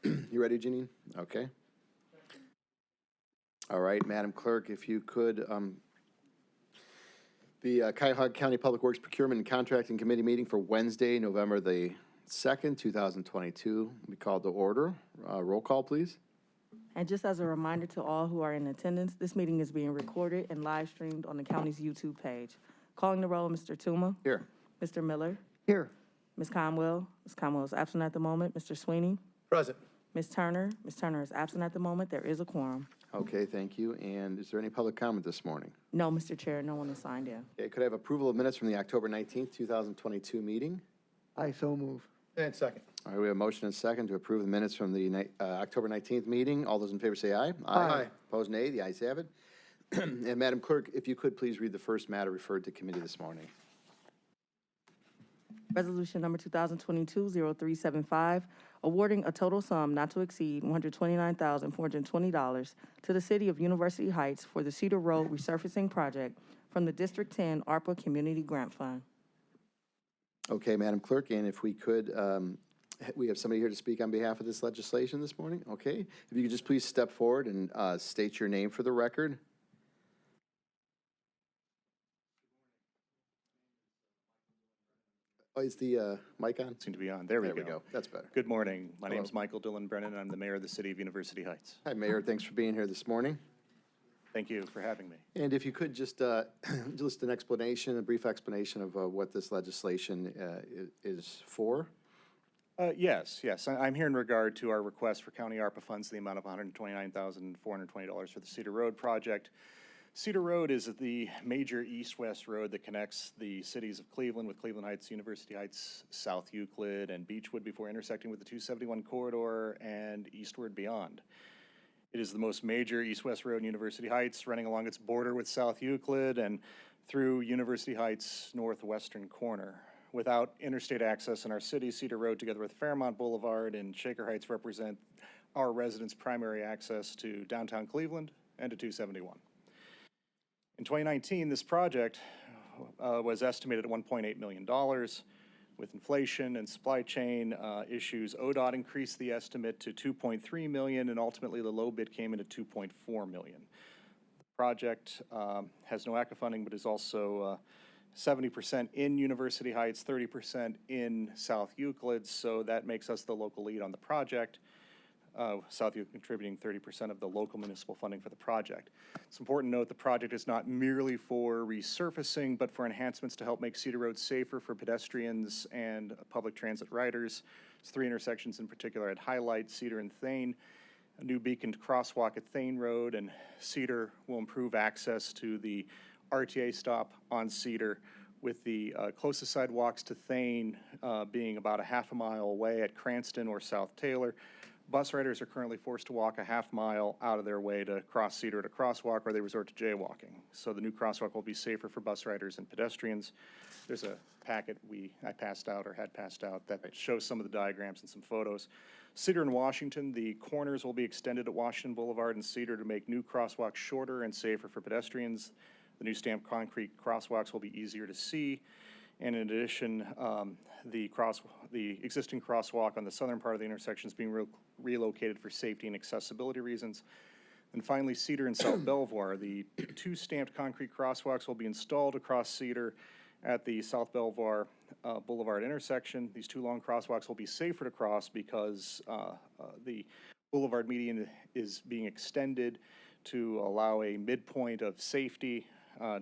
You ready, Janine? Okay. All right, Madam Clerk, if you could, the Cuyahoga County Public Works Procurement and Contracting Committee meeting for Wednesday, November the 2nd, 2022, be called to order. Roll call, please. And just as a reminder to all who are in attendance, this meeting is being recorded and live streamed on the county's YouTube page. Calling the roll, Mr. Tuma. Here. Mr. Miller. Here. Ms. Conwell. Ms. Conwell is absent at the moment. Mr. Sweeney. Present. Ms. Turner. Ms. Turner is absent at the moment. There is a quorum. Okay, thank you. And is there any public comment this morning? No, Mr. Chair, no one is signed in. Okay, could I have approval of minutes from the October 19th, 2022 meeting? I so move. And second. All right, we have a motion and a second to approve the minutes from the October 19th meeting. All those in favor say aye. Aye. Opposed, nay. The ayes have it. And Madam Clerk, if you could please read the first matter referred to committee this morning. Resolution number 2022-0375, awarding a total sum not to exceed $129,420 to the City of University Heights for the Cedar Road resurfacing project from the District 10 ARPA Community Grant Fund. Okay, Madam Clerk, and if we could, we have somebody here to speak on behalf of this legislation this morning. Okay, if you could just please step forward and state your name for the record. Oh, is the mic on? Seem to be on. There we go. That's better. Good morning. My name is Hello. Michael Dillon Brennan, and I'm the mayor of the city of University Heights. Hi, Mayor. Thanks for being here this morning. Thank you for having me. And if you could just list an explanation, a brief explanation of what this legislation is for. Yes. I'm here in regard to our request for county ARPA funds, in the amount of $129,420 for the Cedar Road project. Cedar Road is the major east-west road that connects the cities of Cleveland with Cleveland Heights, University Heights, South Euclid, and Beechwood before intersecting with the 271 corridor and eastward beyond. It is the most major east-west road in University Heights, running along its border with South Euclid and through University Heights' northwestern corner. Without interstate access in our city, Cedar Road, together with Fairmont Boulevard and Shaker Heights, represent our residents' primary access to downtown Cleveland and to 271. In 2019, this project was estimated at $1.8 million. With inflation and supply chain issues, ODOT increased the estimate to $2.3 million, and ultimately the low bid came in at $2.4 million. The project has no ACA funding, but is also 70% in University Heights, 30% in South Euclid, so that makes us the local lead on the project. South Euclid contributing 30% of the local municipal funding for the project. It's important to note the project is not merely for resurfacing, but for enhancements to help make Cedar Road safer for pedestrians and public transit riders. There's 3 intersections in particular I'd highlight: Cedar and Thane, a new beaconed crosswalk at Thane Road, and Cedar will improve access to the RTA stop on Cedar, with the closest sidewalks to Thane being about a half a mile away at Cranston or South Taylor. Bus riders are currently forced to walk a half mile out of their way to cross Cedar at a crosswalk, or they resort to jaywalking. So the new crosswalk will be safer for bus riders and pedestrians. There's a packet I passed out or had passed out that shows some of the diagrams and some photos. Cedar and Washington, the corners will be extended at Washington Boulevard and Cedar to make new crosswalks shorter and safer for pedestrians. The new stamped concrete crosswalks will be easier to see. And in addition, the existing crosswalk on the southern part of the intersection is being relocated for safety and accessibility reasons. And finally, Cedar and South Belvoir, the 2 stamped concrete crosswalks will be installed across Cedar at the South Belvoir Boulevard intersection. These 2 long crosswalks will be safer to cross because the boulevard median is being extended to allow a midpoint of safety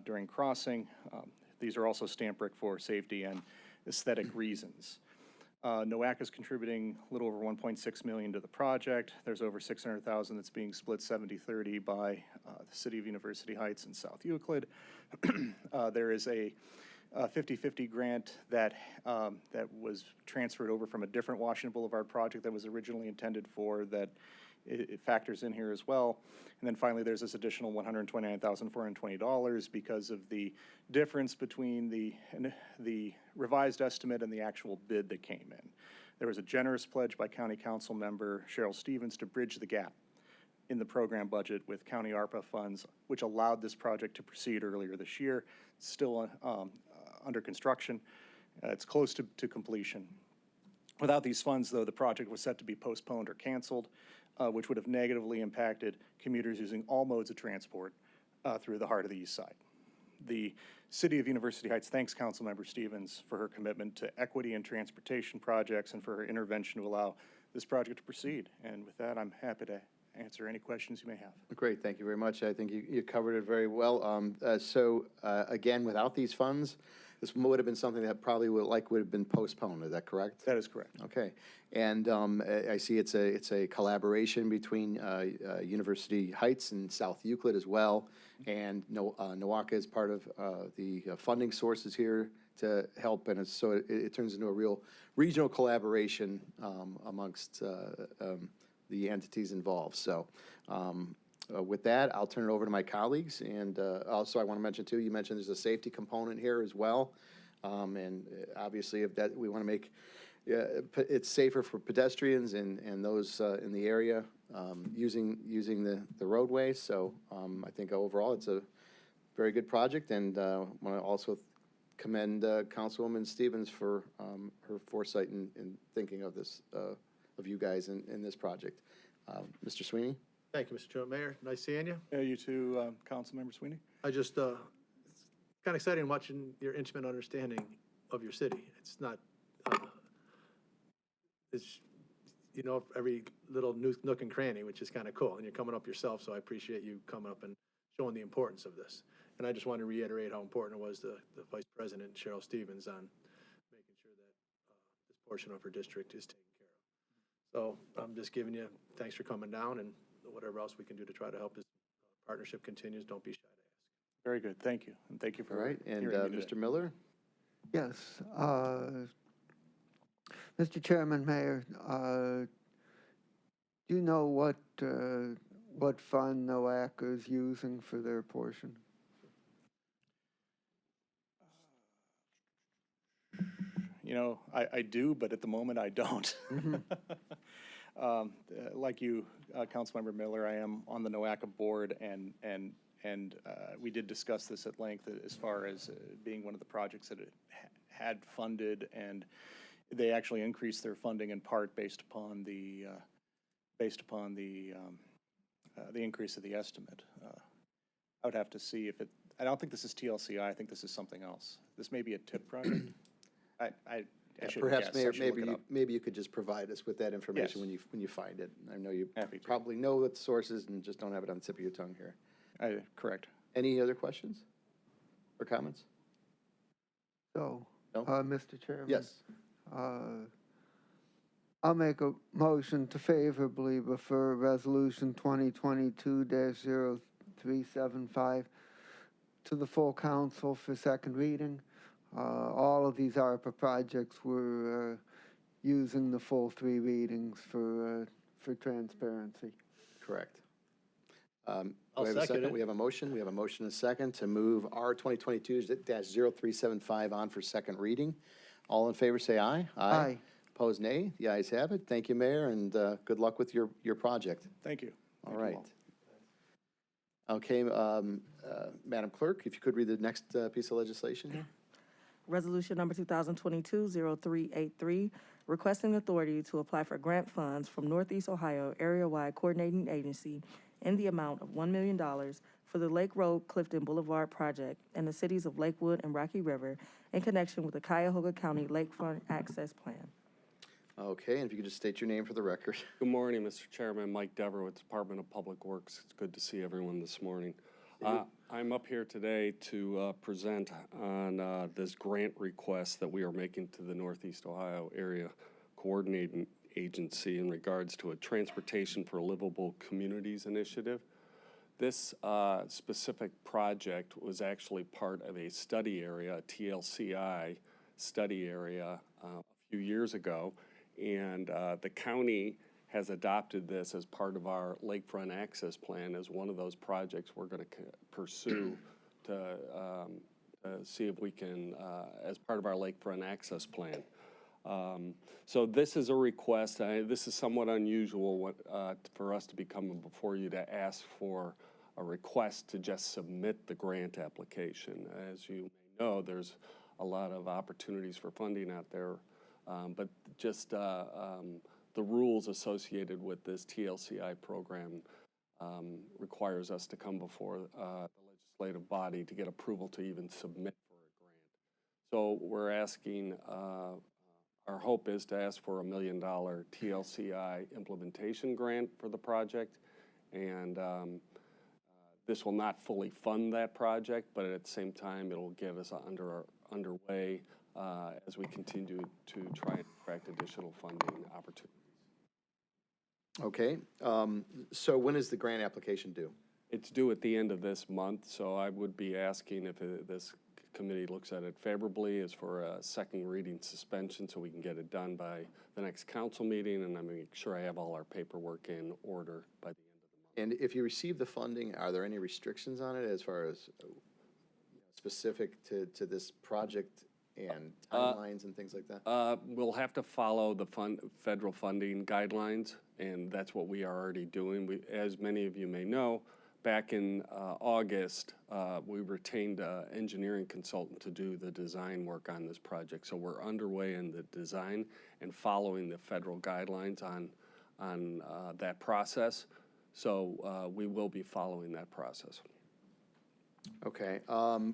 during crossing. These are also stamped brick for safety and aesthetic reasons. NOAC is contributing a little over $1.6 million to the project. There's over $600,000 that's being split 70-30 by the City of University Heights and South Euclid. There is a 50-50 grant that was transferred over from a different Washington Boulevard project that was originally intended for that. It factors in here as well. And then finally, there's this additional $129,420 because of the difference between the revised estimate and the actual bid that came in. There was a generous pledge by County Council member Cheryl Stevens to bridge the gap in the program budget with county ARPA funds, which allowed this project to proceed earlier this year. It's still under construction. It's close to completion. Without these funds, though, the project was set to be postponed or canceled, which would have negatively impacted commuters using all modes of transport through the heart of the East Side. The City of University Heights thanks Councilmember Stevens for her commitment to equity in transportation projects and for her intervention to allow this project to proceed. And with that, I'm happy to answer any questions you may have. Great, thank you very much. I think you covered it very well. Again, without these funds, this would have been something that probably would have been postponed. Is that correct? That is correct. Okay, and I see it's a collaboration between University Heights and South Euclid as well, and NOACA is part of the funding sources here to help, and it turns into a real regional collaboration amongst the entities involved. So with that, I'll turn it over to my colleagues, and also I want to mention too, you mentioned there's a safety component here as well, and obviously if that we want to make it's safer for pedestrians and those in the area using the roadways. So I think overall it's a very good project, and I want to also commend Councilwoman Stevens for her foresight in thinking of this of you guys in this project. Mr. Sweeney? Thank you, Mr. Chairman. Mayor, nice seeing you. You too, Councilmember Sweeney. I just, it's kind of exciting watching your intimate understanding of your city. It's not, it's, you know, every little nook and cranny, which is kind of cool. And you're coming up yourself, so I appreciate you coming up and showing the importance of this. And I just want to reiterate how important it was to the Vice President, Cheryl Stevens, on making sure that this portion of her district is taken care of. So I'm just giving you, thanks for coming down, and whatever else we can do to try to help this partnership continues, don't be shy to ask. Very good, thank you, and thank you for All right, and hearing me Mr. today. Miller? Yes. Mr. Chairman, Mayor, do you know what fund NOACA is using for their portion? You know, I do, but at the moment I don't. Like you, Councilmember Miller, I am on the NOACA board, and we did discuss this at length as far as being one of the projects that it had funded, and they actually increased their funding in part based upon the increase of the estimate. I would have to see if it. I don't think this is TLCI. I think this is something else. This may be a TIP project. I should Perhaps, guess. Mayor, I should look it up. maybe you could just provide us with that information Yes. when you find it. I know you Happy to. probably know what the source is and just don't have it on the tip of your tongue here. Correct. Any other questions or comments? So, No? Mr. Chairman? Yes. I'll make a motion to favorably refer Resolution 2022-0375 to the full council for second reading. All of these ARPA projects were using the full 3 readings for transparency. Correct. I'll Do I have a second it. We have a motion. We have a motion and a second to move R 2022-0375 on for second reading. All in favor, say aye. Aye. Opposed, nay. The ayes have it. Thank you, Mayor, and good luck with your project. Thank you. All Thank you right. Okay, Madam Clerk, if you could read the next piece of legislation here. Resolution number 2022-0383, requesting authority to apply for grant funds from Northeast Ohio Area-Wide Coordinating Agency in the amount of $1 million for the Lake Road Clifton Boulevard project in the cities of Lakewood and Rocky River in connection with the Cuyahoga County Lakefront Access Plan. Okay, and if you could just state your name for the record. Good morning, Mr. Chairman. Mike Dever with Department of Public Works. It's good to see everyone this morning. I'm up here today to present on this grant request that we are making to the Northeast Ohio Area Coordinating Agency in regards to a Transportation for Livable Communities initiative. This specific project was actually part of a study area, a TLCI study area a few years ago, and the county has adopted this as part of our Lakefront Access Plan as one of those projects we're going to pursue to see if we can, as part of our Lakefront Access Plan. So this is a request. This is somewhat unusual for us to be coming before you to ask for a request to just submit the grant application. As you may know, there's a lot of opportunities for funding out there But just the rules associated with this TLCI program requires us to come before the legislative body to get approval to even submit for a grant. So we're asking, our hope is to ask for $1 million TLCI implementation grant for the project. And this will not fully fund that project, but at the same time, it'll get us underway as we continue to try and attract additional funding opportunities. Okay, so when is the grant application due? It's due at the end of this month, so I would be asking if this committee looks at it favorably is for a second reading suspension so we can get it done by the next council meeting, and I make sure I have all our paperwork in order by the end of the month. And if you receive the funding, are there any restrictions on it as far as specific to this project and timelines and things like that? We'll have to follow the federal funding guidelines, and that's what we are already doing. As many of you may know, back in August, we retained an engineering consultant to do the design work on this project. So we're underway in the design and following the federal guidelines on that process. So we will be following that process. Okay,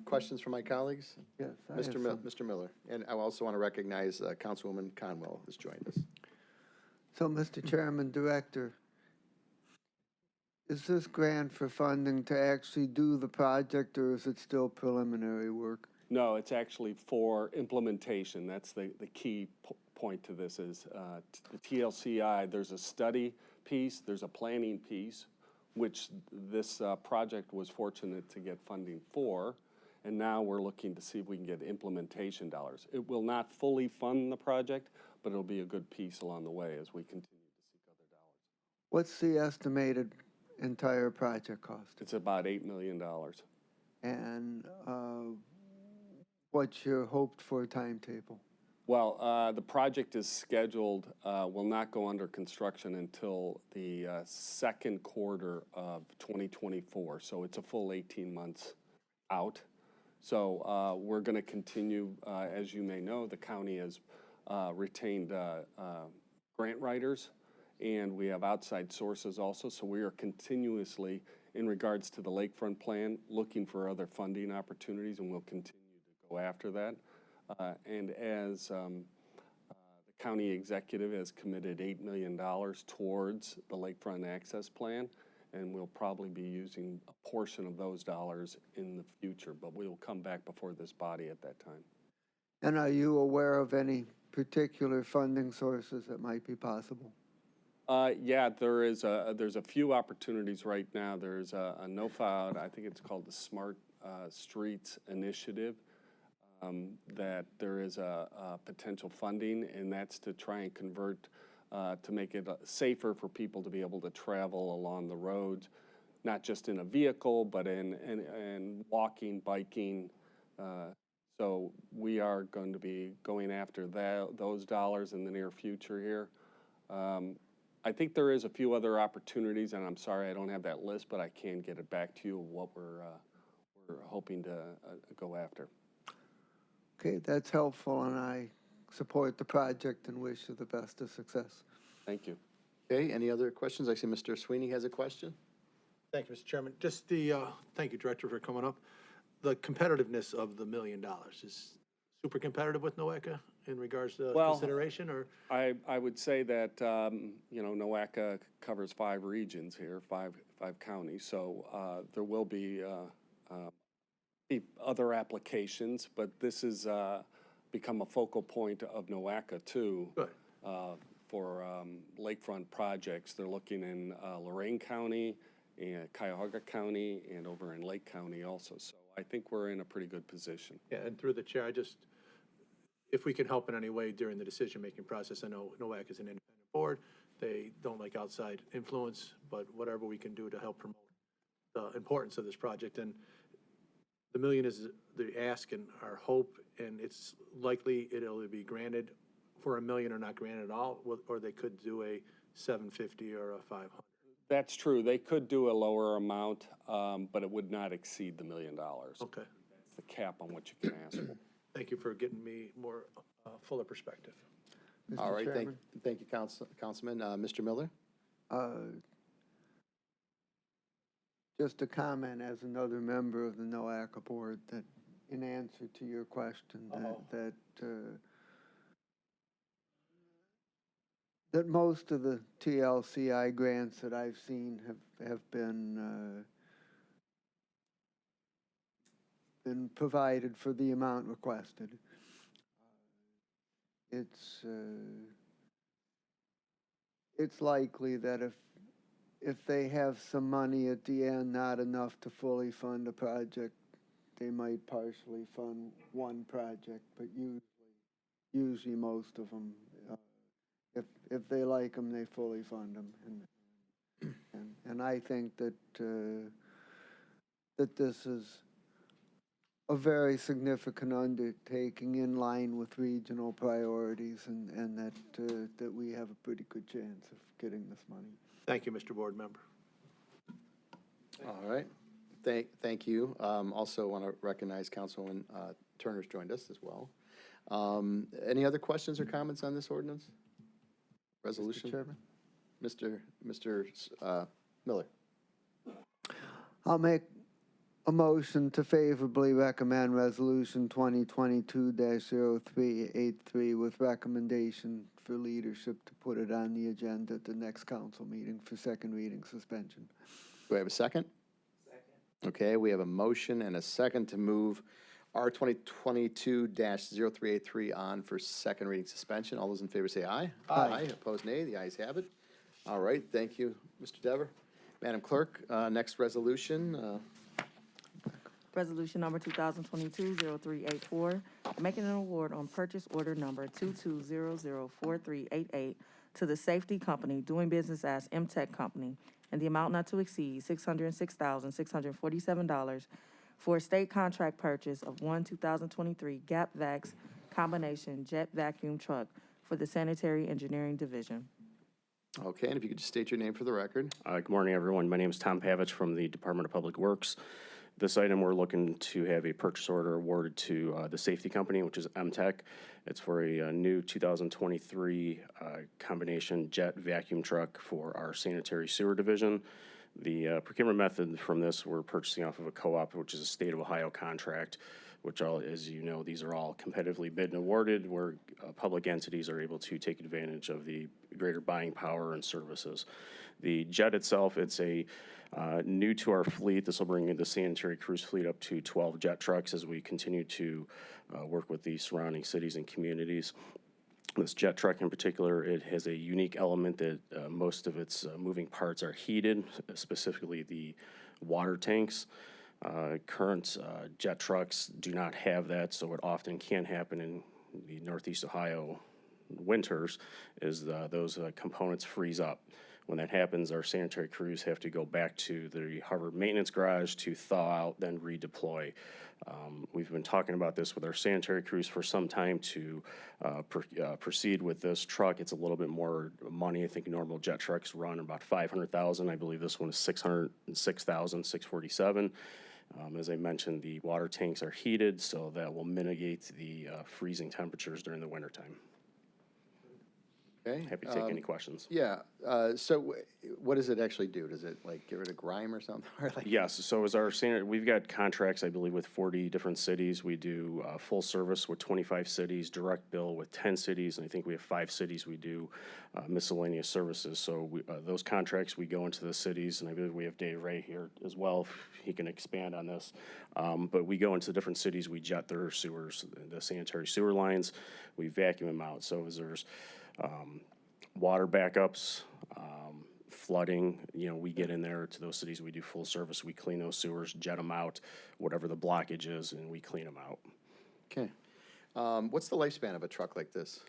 questions from my colleagues? Yes. I have some. Mr. Miller. And I also want to recognize Councilwoman Conwell has joined us. So, Mr. Chairman, Director, is this grant for funding to actually do the project, or is it still preliminary work? No, it's actually for implementation. That's the key point to this is the TLCI, there's a study piece, there's a planning piece, which this project was fortunate to get funding for, and now we're looking to see if we can get implementation dollars. It will not fully fund the project, but it'll be a good piece along the way as we continue to seek other dollars. What's the estimated entire project cost? It's about $8 million. And what's your hoped for timetable? Well, the project is scheduled, will not go under construction until the second quarter of 2024. So it's a full 18 months out. So we're going to continue, as you may know, the county has retained grant writers, and we have outside sources also. So we are continuously, in regards to the lakefront plan, looking for other funding opportunities, and we'll continue to go after that. And as the county executive has committed $8 million towards the lakefront access plan, and we'll probably be using a portion of those dollars in the future, but we will come back before this body at that time. And are you aware of any particular funding sources that might be possible? Yeah, there's a few opportunities right now. There's a NOFA, I think it's called the Smart Streets Initiative. That there is a potential funding, and that's to try and convert, to make it safer for people to be able to travel along the roads, not just in a vehicle, but in walking, biking. So we are going to be going after those dollars in the near future here. I think there is a few other opportunities, and I'm sorry I don't have that list, but I can get it back to you of what we're hoping to go after. Okay, that's helpful, and I support the project and wish you the best of success. Thank you. Okay, any other questions? I see Mr. Sweeney has a question. Thank you, Mr. Chairman. Just thank you, Director, for coming up. The competitiveness of the $1 million is super competitive with NOACA in regards to consideration, or? I would say that, NOACA covers 5 regions here, five counties, so there will be other applications, but this has become a focal point of NOACA too. Good. For lakefront projects. They're looking in Lorain County, and Cuyahoga County, and over in Lake County also. So I think we're in a pretty good position. Yeah, and through the chair, if we can help in any way during the decision-making process, I know NOAC is an independent board. They don't like outside influence, but whatever we can do to help promote the importance of this project. And the $1 million is the ask and our hope, and it's likely it'll be granted for $1 million or not granted at all, or they could do a $750 or a $500. That's true. They could do a lower amount, but it would not exceed the $1 million. Okay. That's the cap on what you can ask for. Thank you for getting me more fuller perspective. Mr. All right, Chairman. thank you, Councilman. Mr. Miller? Just a comment as another member of the NOACA board that in answer to your question that most of the TLCI grants that I've seen have been provided for the amount requested. It's likely that if they have some money at the end, not enough to fully fund a project, they might partially fund one project, but usually most of them, if they like them, they fully fund them. And I think that that this is a very significant undertaking in line with regional priorities, and that we have a pretty good chance of getting this money. Thank you, Mr. Board Member. All right. Thank you. Also want to recognize Councilwoman Turner's joined us as well. Any other questions or comments on this ordinance? Resolution? Mr. Chairman? Mr. Miller? I'll make a motion to favorably recommend Resolution 2022-0383 with recommendation for leadership to put it on the agenda at the next council meeting for second reading suspension. Do I have a second? Second. Okay, we have a motion and a second to move R 2022-0383 on for second reading suspension. All those in favor say aye. Aye. Opposed, nay. The ayes have it. All right, thank you, Mr. Dever. Madam Clerk, next resolution. Resolution number 2022-0384, making an award on purchase order number 22004388 to the Safety Company doing business as MTech Company in the amount not to exceed $606,647 for a state contract purchase of one 2023 Gap Vax combination jet vacuum truck for the Sanitary Engineering Division. Okay, and if you could just state your name for the record. Good morning, everyone. My name is Tom Pavich from the Department of Public Works. This item, we're looking to have a purchase order awarded to the Safety Company, which is MTech. It's for a new 2023 combination jet vacuum truck for our sanitary sewer division. The procurement method from this, we're purchasing off of a co-op, which is a state of Ohio contract, which all, as you know, these are all competitively bid and awarded, where public entities are able to take advantage of the greater buying power and services. The jet itself, it's a new to our fleet. This will bring the sanitary cruise fleet up to 12 jet trucks as we continue to work with the surrounding cities and communities. This jet truck in particular, it has a unique element that most of its moving parts are heated, specifically the water tanks. Current jet trucks do not have that, so what often can happen in the Northeast Ohio winters is those components freeze up. When that happens, our sanitary crews have to go back to the Harvard maintenance garage to thaw out, then redeploy. We've been talking about this with our sanitary crews for some time to proceed with this truck. It's a little bit more money. I think normal jet trucks run about $500,000. I believe this one is $606,647. As I mentioned, the water tanks are heated, so that will mitigate the freezing temperatures during the wintertime. Okay. Happy to take any questions. Yeah, so what does it actually do? Does it like get rid of grime or something? Or like, Yes, so as our sanitary, we've got contracts, I believe, with 40 different cities. We do full service with 25 cities, direct bill with 10 cities, and I think we have 5 cities we do miscellaneous services. So those contracts, we go into the cities, and I believe we have Dave Ray here as well, if he can expand on this. But we go into different cities, we jet their sewers, the sanitary sewer lines, we vacuum them out. So as there's water backups, flooding, we get in there to those cities, we do full service, we clean those sewers, jet them out, whatever the blockage is, and we clean them out. okay. What's the lifespan of a truck like this?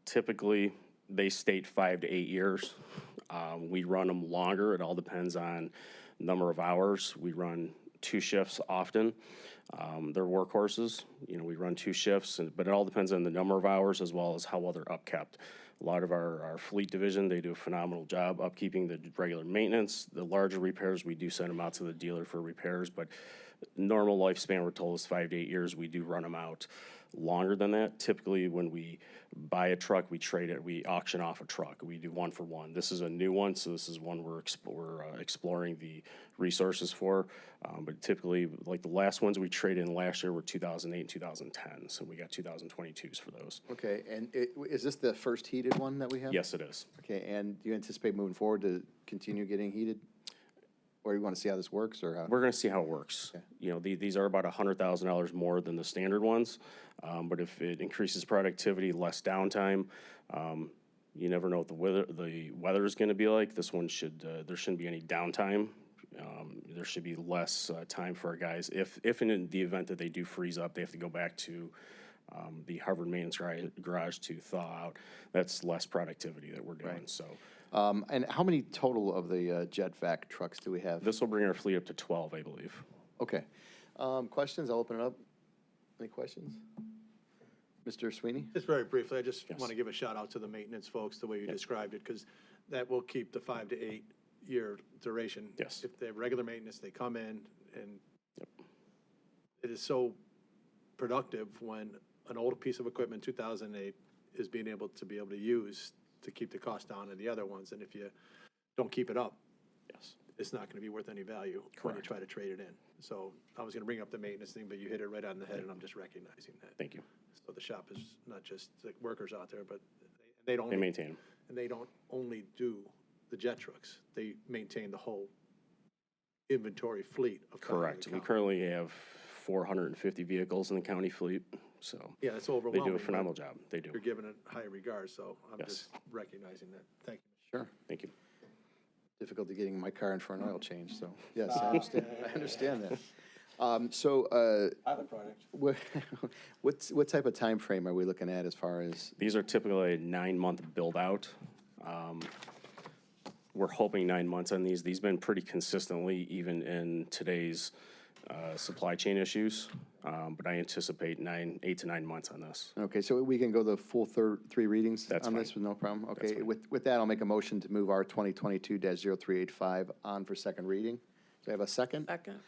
Typically, they state 5 to 8 years. We run them longer. It all depends on number of hours. We run 2 shifts often. They're workhorses. We run 2 shifts, but it all depends on the number of hours as well as how well they're upkept. A lot of our fleet division, they do a phenomenal job upkeeping the regular maintenance. The larger repairs, we do send them out to the dealer for repairs, but normal lifespan, we're told, is 5 to 8 years. We do run them out. longer than that. Typically, when we buy a truck, we trade it, we auction off a truck. We do one for one. This is a new one, so this is one we're exploring the resources for. But typically, like the last ones we traded in last year were 2008 and 2010, so we got 2022s for those. Okay, and is this the first heated one that we have? Yes, it is. Okay, and do you anticipate moving forward to continue getting heated? Or you want to see how this works, or how? We're gonna see how it works. You know, these are about $100,000 more than the standard ones, but if it increases productivity, less downtime, you never know what the weather is gonna be like. This one should, there shouldn't be any downtime. There should be less time for our guys. If in the event that they do freeze up, they have to go back to the Harvard maintenance garage to thaw out. That's less productivity that we're doing, so. And how many total of the jet vac trucks do we have? This will bring our fleet up to 12, I believe. Okay. Questions? I'll open it up. Any questions? Mr. Sweeney? Just very briefly, I just Yes. want to give a shout out to the maintenance folks, the way you described it, because that will keep the 5 to 8 year duration. Yes. If they have regular maintenance, they come in, and Yep. it is so productive when an old piece of equipment, 2008, is being able to use to keep the cost down of the other ones. And if you don't keep it up, Yes. it's not going to be worth any value when you try to trade it in. So I was going to bring up the maintenance thing, but you hit it right on the head, and I'm just recognizing that. Thank you. So the shop is not just the workers out there, but they don't. They maintain them. And they don't only do the jet trucks, they maintain the whole inventory fleet of. Correct. We currently have 450 vehicles in the county fleet, so Yeah, it's they overwhelming. do a phenomenal but job. They do. You're giving it high regard, so I'm Yes. just recognizing that. Thank you. Sure. Thank you. Difficulty getting in my car in for an oil change, so, yes, I understand that. Other product. What type of time frame are we looking at as far as, These are typically a 9-month build-out. We're hoping 9 months on these. These have been pretty consistently, even in today's supply chain issues. But I anticipate 8 to 9 months on this. okay, so we can go the full 3 readings That's on fine. this with no problem? That's Okay, fine. with that, I'll make a motion to move our 2022-0385 on for second reading. Do I have a second? Second.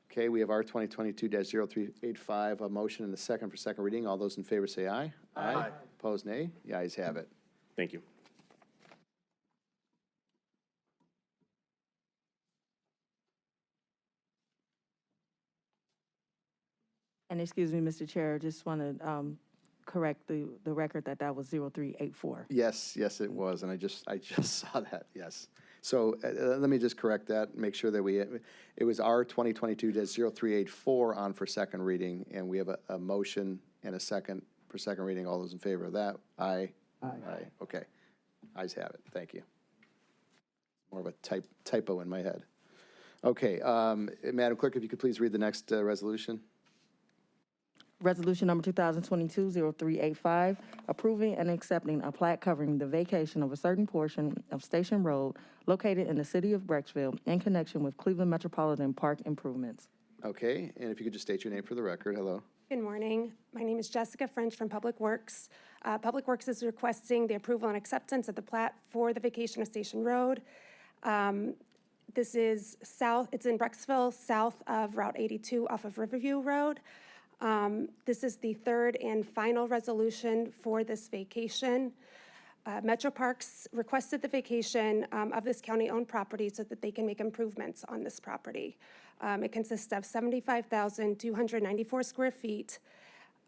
Okay, we have our 2022-0385, a motion and a second for second reading. All those in favor say aye. Aye. Opposed, nay. The ayes have it. Thank you. And excuse me, Mr. Chair, just want to correct the record that was 0384. Yes, yes, it was, and I just saw that, yes. So let me just correct that, make sure that it was our 2022-0384 on for second reading, and we have a motion and a second for second reading. All those in favor of that? Aye. Aye. Okay. Ayes have it. Thank you. More of a typo in my head. Okay, Madam Clerk, if you could please read the next resolution. Resolution number 2022-0385, approving and accepting a plat covering the vacation of a certain portion of Station Road located in the city of Brecksville in connection with Cleveland Metropolitan Park improvements. Okay, and if you could just state your name for the record. Hello. Good morning. My name is Jessica French from Public Works. Public Works is requesting the approval and acceptance of the plat for the vacation of Station Road. This is it's in Brecksville, south of Route 82 off of Riverview Road. This is the third and final resolution for this vacation. Metro Parks requested the vacation of this county-owned property so that they can make improvements on this property. It consists of 75,294 square feet,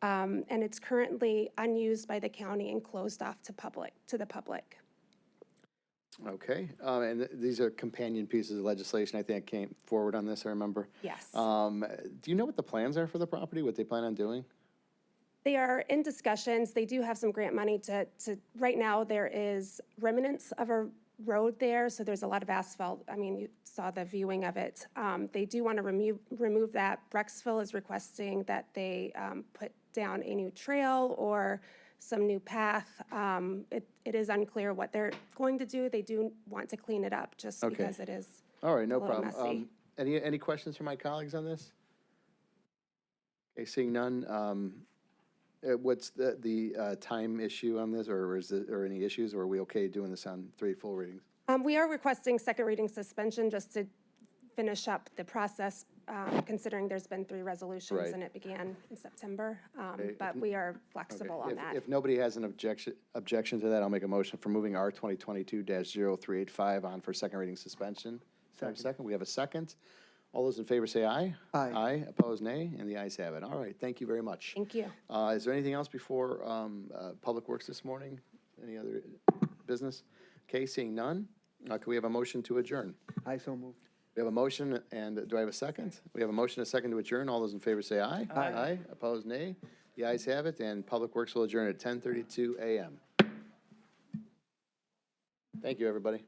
and it's currently unused by the county and closed off to the public. Okay, and these are companion pieces of legislation, I think, came forward on this, I remember. Yes. Do you know what the plans are for the property, what they plan on doing? They are in discussions. They do have some grant money right now there is remnants of a road there, so there's a lot of asphalt. I mean, you saw the viewing of it. They do want to remove that. Brecksville is requesting that they put down a new trail or some new path. It is unclear what they're going to do. They do want to clean it up just Okay. because it is All right, no a little problem. messy. Any questions from my colleagues on this? Okay, seeing none, what's the time issue on this, or or any issues, or are we okay doing this on 3 full readings? We are requesting second reading suspension just to finish up the process considering there's been 3 resolutions Right. and it began in September. Okay, But we are flexible on that. If nobody has an objection to that, I'll make a motion for moving R 2022-0385 on for second reading suspension. Do I have a second? We have a second. All those in favor say aye. Aye. Aye, opposed nay, and the ayes have it. All right, thank you very much. Thank you. Is there anything else before Public Works this morning? Any other business? Okay, seeing none, can we have a motion to adjourn? I so moved. We have a motion, and do I have a second? We have a motion, and a second to adjourn. All those in favor say aye. Aye. Aye, opposed nay. The ayes have it, and Public Works will adjourn at 10:32 a.m. Thank you, everybody.